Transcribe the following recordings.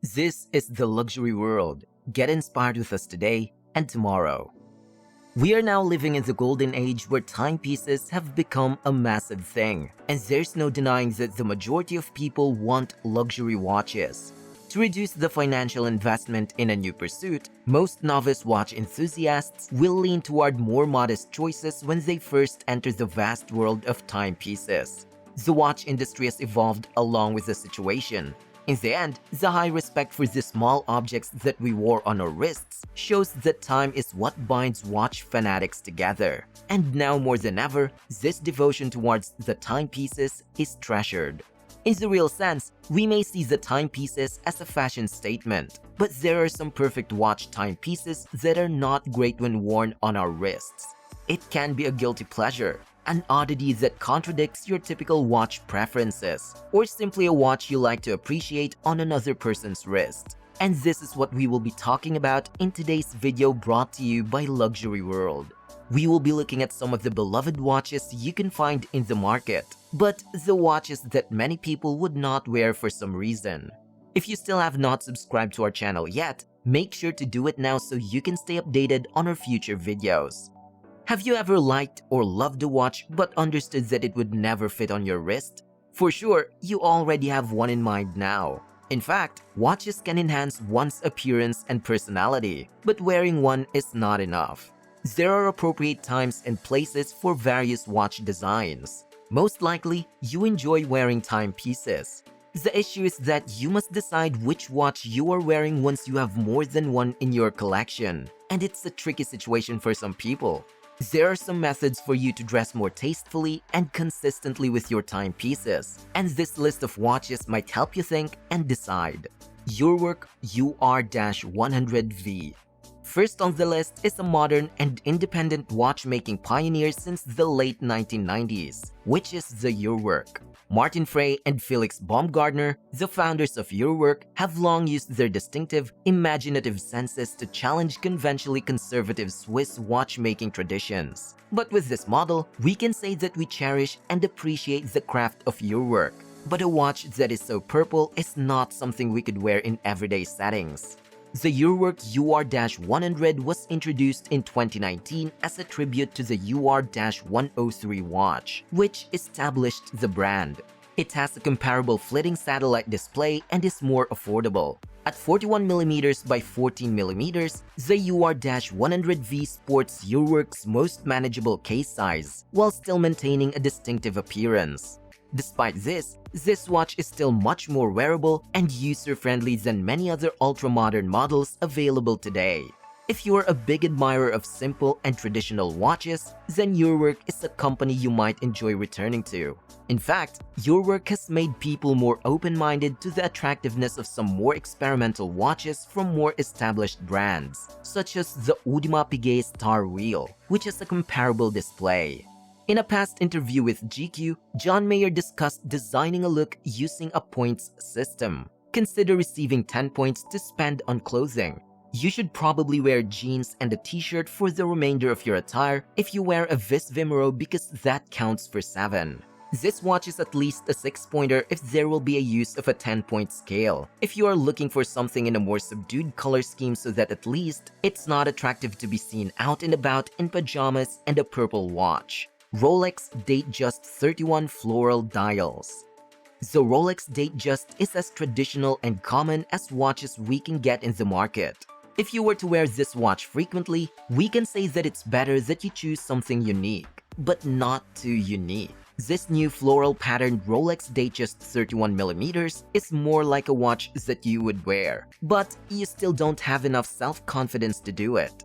This is the luxury world. Get inspired with us today and tomorrow. We are now living in the golden age where timepieces have become a massive thing, and there's no denying that the majority of people want luxury watches. To reduce the financial investment in a new pursuit, most novice watch enthusiasts will lean toward more modest choices when they first enter the vast world of timepieces. The watch industry has evolved along with the situation. In the end, the high respect for the small objects that we wore on our wrists shows that time is what binds watch fanatics together. And now more than ever, this devotion towards the timepieces is treasured. In the real sense, we may see the timepieces as a fashion statement, but there are some perfect watch timepieces that are not great when worn on our wrists. It can be a guilty pleasure, an oddity that contradicts your typical watch preferences, or simply a watch you like to appreciate on another person's wrist. And this is what we will be talking about in today's video brought to you by Luxury World. We will be looking at some of the beloved watches you can find in the market, but the watches that many people would not wear for some reason. If you still have not subscribed to our channel yet, make sure to do it now so you can stay updated on our future videos. Have you ever liked or loved a watch but understood that it would never fit on your wrist? For sure, you already have one in mind now. In fact, watches can enhance one's appearance and personality, but wearing one is not enough. There are appropriate times and places for various watch designs. Most likely, you enjoy wearing timepieces. The issue is that you must decide which watch you are wearing once you have more than one in your collection, and it's a tricky situation for some people. There are some methods for you to dress more tastefully and consistently with your timepieces, and this list of watches might help you think and decide. Yearwork UR100V. First on the list is a modern and independent watchmaking pioneer since the late 1990s, which is the Yearwork. Martin Frey and Felix Baumgartner, the founders of Yearwork, have long used their distinctive, imaginative senses to challenge conventionally conservative Swiss watchmaking traditions. But with this model, we can say that we cherish and appreciate the craft of Yearwork. But a watch that is so purple is not something we could wear in everyday settings. The Yearwork UR100 was introduced in 2019 as a tribute to the UR103 watch, which established the brand. It has a comparable flitting satellite display and is more affordable. At 41mm by 14mm, the UR100V sports Yearwork's most manageable case size, while still maintaining a distinctive appearance. Despite this watch is still much more wearable and user-friendly than many other ultra-modern models available today. If you are a big admirer of simple and traditional watches, then Yearwork is a company you might enjoy returning to. In fact, Yearwork has made people more open-minded to the attractiveness of some more experimental watches from more established brands, such as the Audemars Piguet Star Wheel, which has a comparable display. In a past interview with GQ, John Mayer discussed designing a look using a points system. Consider receiving 10 points to spend on clothing. You should probably wear jeans and a t-shirt for the remainder of your attire if you wear a vis vimero because that counts for 7. This watch is at least a 6-pointer if there will be a use of a 10-point scale, if you are looking for something in a more subdued color scheme so that at least it's not attractive to be seen out and about in pajamas and a purple watch. Rolex Datejust 31 Floral Dials. The Rolex Datejust is as traditional and common as watches we can get in the market. If you were to wear this watch frequently, we can say that it's better that you choose something unique, but not too unique. This new floral patterned Rolex Datejust 31mm is more like a watch that you would wear, but you still don't have enough self-confidence to do it.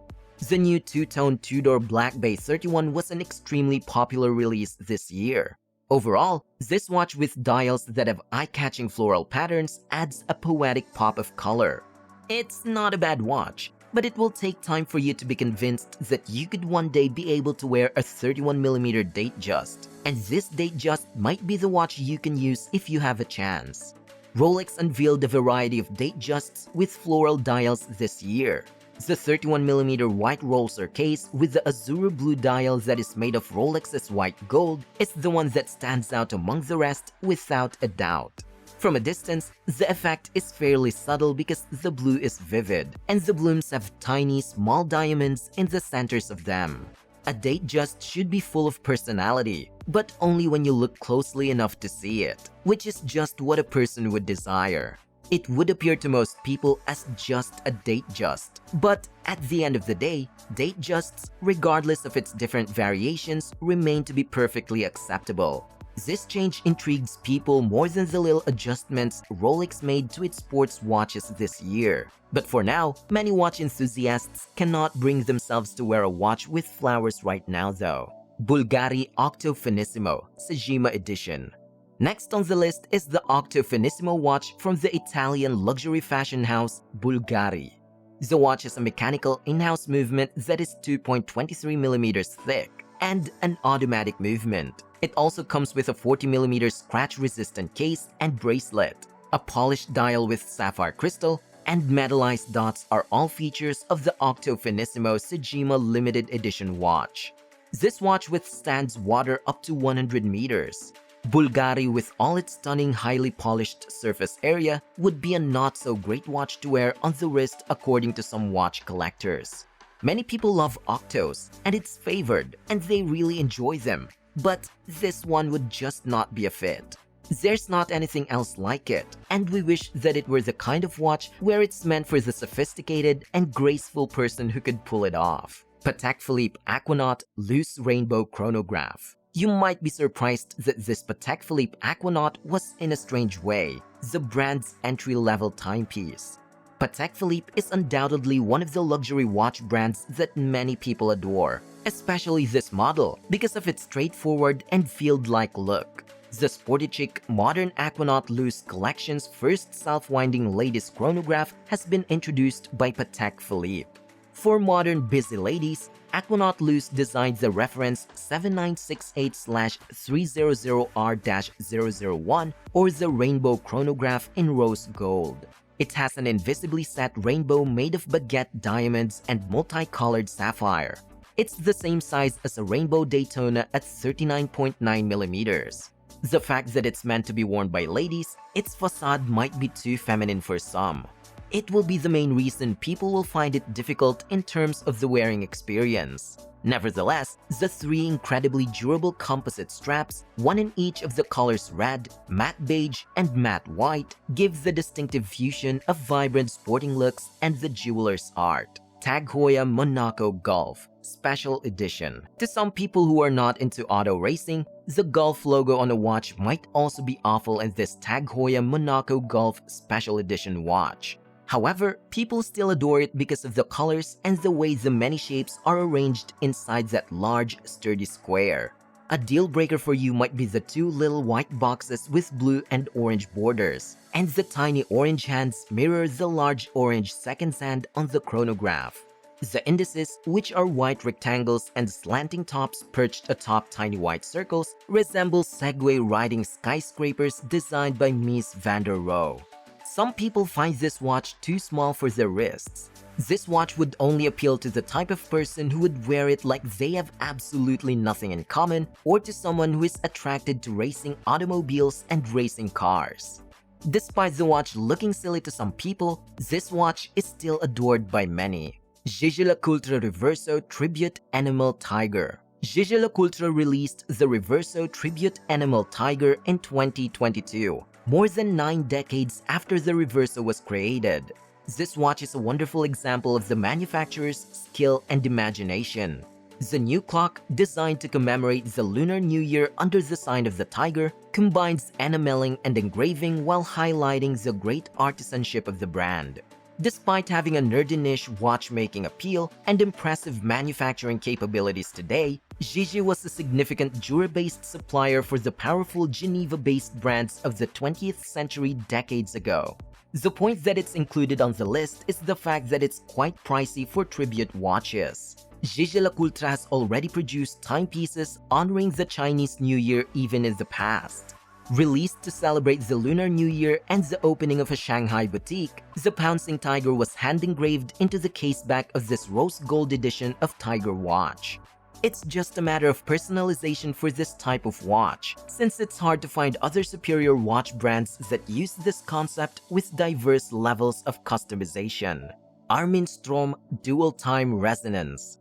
The new two-tone two-door Black Bay 31 was an extremely popular release this year. Overall, this watch with dials that have eye-catching floral patterns adds a poetic pop of color. It's not a bad watch, but it will take time for you to be convinced that you could one day be able to wear a 31mm Datejust, and this Datejust might be the watch you can use if you have a chance. Rolex unveiled a variety of Datejusts with floral dials this year. The 31mm white Rolser case with the azure blue dial that is made of Rolex's white gold is the one that stands out among the rest without a doubt. From a distance, the effect is fairly subtle because the blue is vivid, and the blooms have tiny, small diamonds in the centers of them. A Datejust should be full of personality, but only when you look closely enough to see it, which is just what a person would desire. It would appear to most people as just a Datejust, but at the end of the day, Datejusts, regardless of its different variations, remain to be perfectly acceptable. This change intrigues people more than the little adjustments Rolex made to its sports watches this year. But for now, many watch enthusiasts cannot bring themselves to wear a watch with flowers right now though. Bulgari Octofanissimo, Sajima edition. Next on the list is the Octofanissimo watch from the Italian luxury fashion house Bulgari. The watch is a mechanical in-house movement that is 2.23mm thick and an automatic movement. It also comes with a 40mm scratch-resistant case and bracelet. A polished dial with sapphire crystal and metallized dots are all features of the Octofanissimo Sajima limited edition watch. This watch withstands water up to 100 meters. Bulgari, with all its stunning, highly polished surface area, would be a not-so-great watch to wear on the wrist according to some watch collectors. Many people love Octos, and it's favored, and they really enjoy them. But this one would just not be a fit. There's not anything else like it, and we wish that it were the kind of watch where it's meant for the sophisticated and graceful person who could pull it off. Patek Philippe Aquanaut Loose Rainbow Chronograph. You might be surprised that this Patek Philippe Aquanaut was, in a strange way, the brand's entry-level timepiece. Patek Philippe is undoubtedly one of the luxury watch brands that many people adore, especially this model because of its straightforward and field-like look. The sporty chic modern Aquanaut Loose collection's first self-winding ladies chronograph has been introduced by Patek Philippe. For modern busy ladies, Aquanaut Loose designed the reference 7968/300R-001 or the Rainbow Chronograph in rose gold. It has an invisibly set rainbow made of baguette diamonds and multicolored sapphire. It's the same size as a Rainbow Daytona at 39.9mm. The fact that it's meant to be worn by ladies, its facade might be too feminine for some. It will be the main reason people will find it difficult in terms of the wearing experience. Nevertheless, the three incredibly durable composite straps, one in each of the colors red, matte beige, and matte white, give the distinctive fusion of vibrant sporting looks and the jeweler's art. Tag Heuer Monaco Golf Special Edition. To some people who are not into auto racing, the Golf logo on a watch might also be awful in this Tag Heuer Monaco Golf Special Edition watch. However, people still adore it because of the colors and the way the many shapes are arranged inside that large, sturdy square. A deal breaker for you might be the two little white boxes with blue and orange borders, and the tiny orange hands mirror the large orange seconds hand on the chronograph. The indices, which are white rectangles and slanting tops perched atop tiny white circles, resemble Segway riding skyscrapers designed by Mies van der Rohe. Some people find this watch too small for their wrists. This watch would only appeal to the type of person who would wear it like they have absolutely nothing in common, or to someone who is attracted to racing automobiles and racing cars. Despite the watch looking silly to some people, this watch is still adored by many. Jaeger lecoultre Reverso Tribute Animal Tiger. Jaeger lecoultre released the Reverso Tribute Animal Tiger in 2022, more than 9 decades after the Reverso was created. This watch is a wonderful example of the manufacturer's skill and imagination. The new clock, designed to commemorate the Lunar New Year under the sign of the tiger, combines enameling and engraving while highlighting the great artisanship of the brand. Despite having a nerdy niche watchmaking appeal and impressive manufacturing capabilities today, Jaeger was a significant Jura-based supplier for the powerful Geneva-based brands of the 20th century decades ago. The point that it's included on the list is the fact that it's quite pricey for tribute watches. Jaeger lecoultre has already produced timepieces honoring the Chinese New Year even in the past. Released to celebrate the Lunar New Year and the opening of a Shanghai boutique, the Pouncing Tiger was hand-engraved into the caseback of this rose gold edition of Tiger watch. It's just a matter of personalization for this type of watch, since it's hard to find other superior watch brands that use this concept with diverse levels of customization. Armin Strom Dual Time Resonance.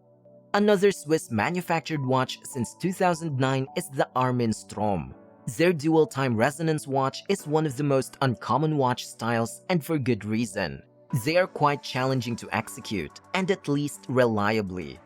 Another Swiss manufactured watch since 2009 is the Armin Strom. Their dual time resonance watch is one of the most uncommon watch styles, and for good reason. They are quite challenging to execute, and at least reliably.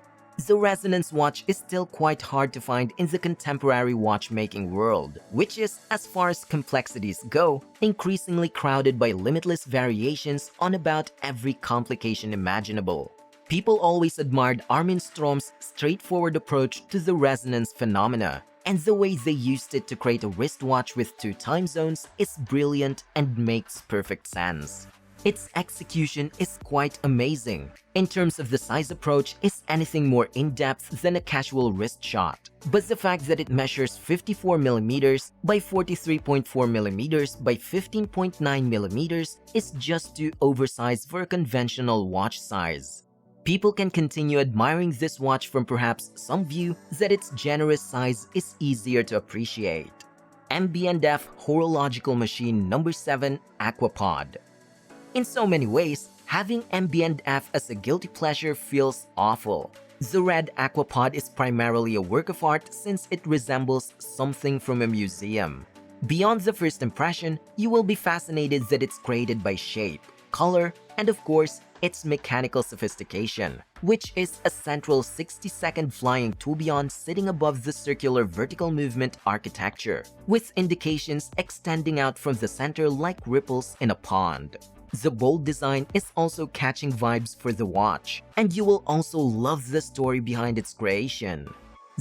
The resonance watch is still quite hard to find in the contemporary watchmaking world, which is, as far as complexities go, increasingly crowded by limitless variations on about every complication imaginable. People always admired Armin Strom's straightforward approach to the resonance phenomena, and the way they used it to create a wristwatch with 2 time zones is brilliant and makes perfect sense. Its execution is quite amazing. In terms of the size approach, it's anything more in-depth than a casual wrist shot. But the fact that it measures 54mm by 43.4mm by 15.9mm is just too oversized for a conventional watch size. People can continue admiring this watch from perhaps some view that its generous size is easier to appreciate. MB&F Horological Machine No. 7 Aquapod. In so many ways, having MB&F as a guilty pleasure feels awful. The red Aquapod is primarily a work of art since it resembles something from a museum. Beyond the first impression, you will be fascinated that it's created by shape, color, and of course, its mechanical sophistication, which is a central 60-second flying tourbillon sitting above the circular vertical movement architecture, with indications extending out from the center like ripples in a pond. The bold design is also catching vibes for the watch, and you will also love the story behind its creation.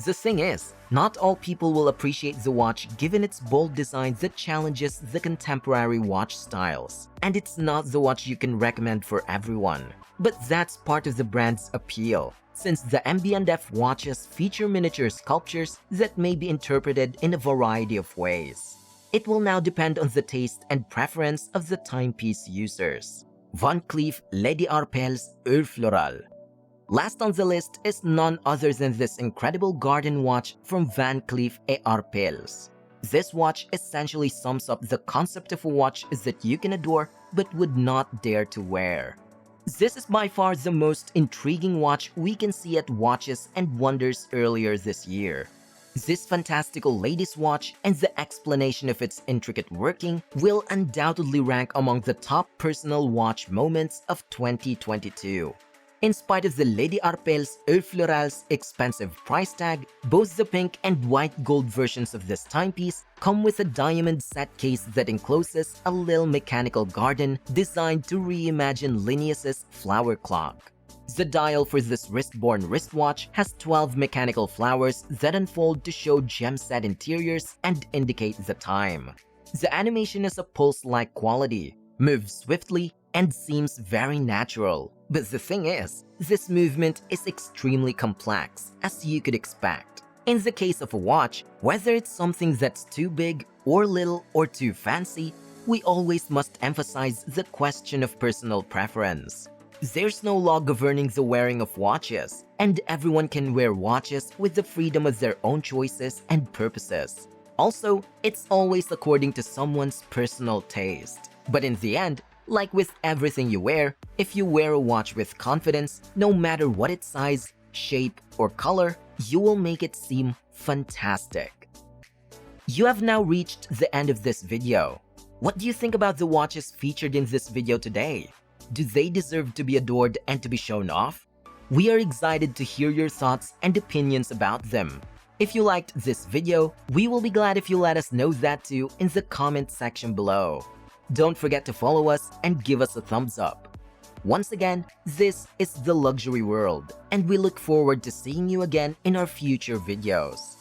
The thing is, not all people will appreciate the watch given its bold design that challenges the contemporary watch styles, and it's not the watch you can recommend for everyone. But that's part of the brand's appeal, since the MB&F watches feature miniature sculptures that may be interpreted in a variety of ways. It will now depend on the taste and preference of the timepiece users. Van Cleef Arpels Floral. Last on the list is none other than this incredible garden watch from Van Cleef Arpels. This watch essentially sums up the concept of a watch that you can adore but would not dare to wear. This is by far the most intriguing watch we can see at Watches and Wonders earlier this year. This fantastical ladies' watch and the explanation of its intricate working will undoubtedly rank among the top personal watch moments of 2022. In spite of the Lady Arpels Floral's expensive price tag, both the pink and white gold versions of this timepiece come with a diamond set case that encloses a little mechanical garden designed to reimagine Linnaeus's flower clock. The dial for this wrist-borne wristwatch has 12 mechanical flowers that unfold to show gem-set interiors and indicate the time. The animation is a pulse-like quality, moves swiftly, and seems very natural. But the thing is, this movement is extremely complex, as you could expect. In the case of a watch, whether it's something that's too big or little or too fancy, we always must emphasize the question of personal preference. There's no law governing the wearing of watches, and everyone can wear watches with the freedom of their own choices and purposes. Also, it's always according to someone's personal taste. But in the end, like with everything you wear, if you wear a watch with confidence, no matter what its size, shape, or color, you will make it seem fantastic. You have now reached the end of this video. What do you think about the watches featured in this video today? Do they deserve to be adored and to be shown off? We are excited to hear your thoughts and opinions about them. If you liked this video, we will be glad if you let us know that too in the comment section below. Don't forget to follow us and give us a thumbs up. Once again, this is The Luxury World, and we look forward to seeing you again in our future videos.